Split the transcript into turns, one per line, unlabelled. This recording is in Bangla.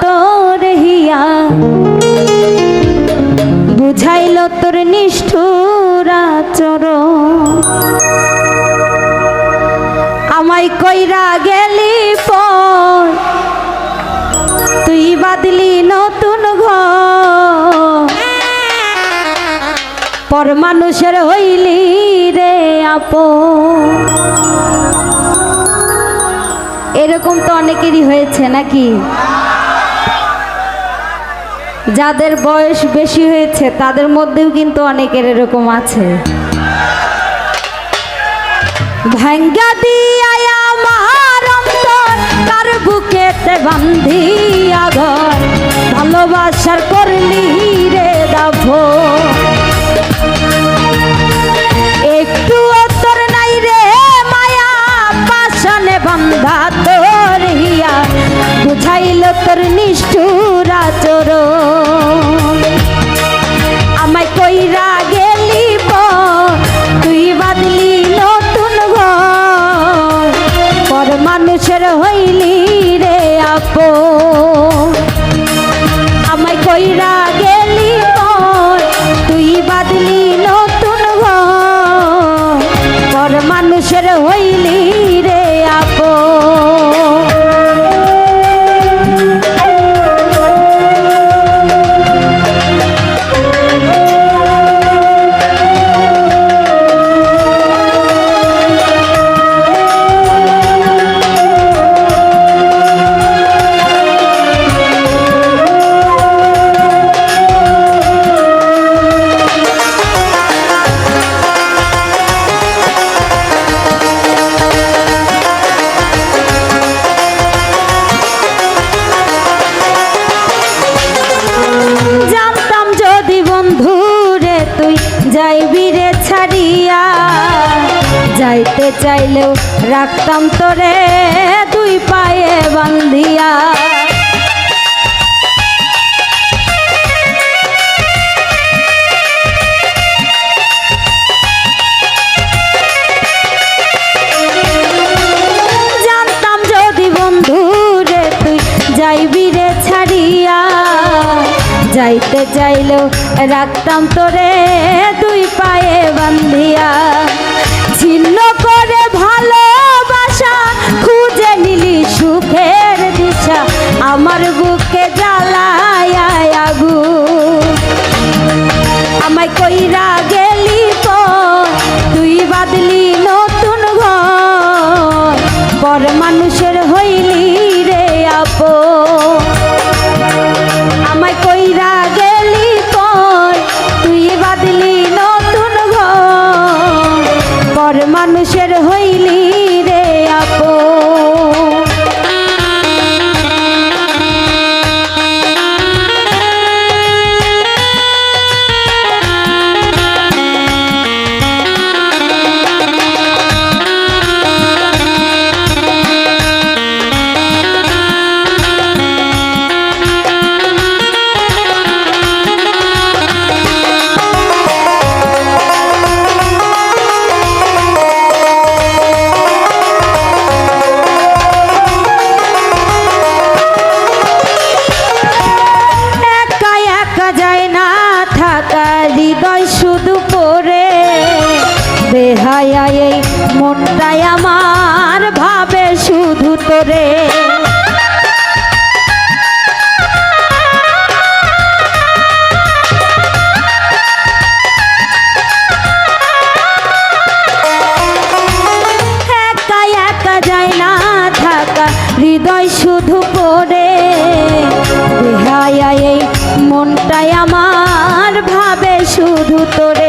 তোর হিয়া বুঝাইল তোর নিষ্ঠুর আচরণ আমায় কইরা গেলি পর তুই বাদলি নতুন ঘর পর মানুষের হইলি রে আপন। এরকম তো অনেকেরই হয়েছে নাকি? যাদের বয়স বেশি হয়েছে তাদের মধ্যেও কিন্তু অনেকের এরকম আছে। ভাঙ্গা দিয়া আমার অন্তর তার বুকেতে বান্ধিয়া ঘর ভালোবাসার করলি রে দাফন একটু তোর নাই রে মায়া পাশানে বান্ধা তোর হিয়া বুঝাইল তোর নিষ্ঠুর আচরণ আমায় কইরা গেলি তুই বাদলি নতুন ঘর পর মানুষের হইলি রে আপন আমায় কইরা গেলি তুই বাদলি নতুন ঘর পর মানুষের হইলি রে আপন। যাইবি রে ছাড়িয়া যাইতে চাইলেও রাখতাম তোরে দুই পায়ে বান্ধিয়া জানতাম যদি বন্ধু রে তুই যাইবি রে ছাড়িয়া যাইতে চাইলেও রাখতাম তোরে দুই পায়ে বান্ধিয়া ছিন্ন করে ভালোবাসা খুঁজে নিলি সুখের দিশা আমার বুকে জ্বালায় আগুন আমায় কইরা গেলি তুই বাদলি নতুন ঘর পর মানুষের হইলি রে আপন আমায় কইরা গেলি তুই বাদলি নতুন ঘর পর মানুষের হইলি রে আপন। হৃদয় শুধু পড়ে বেহায়া এই মনটাই আমার ভাবে শুধু তোরে একা একা যায় না থাকা হৃদয় শুধু পড়ে বেহায়া এই মনটাই আমার ভাবে শুধু তোরে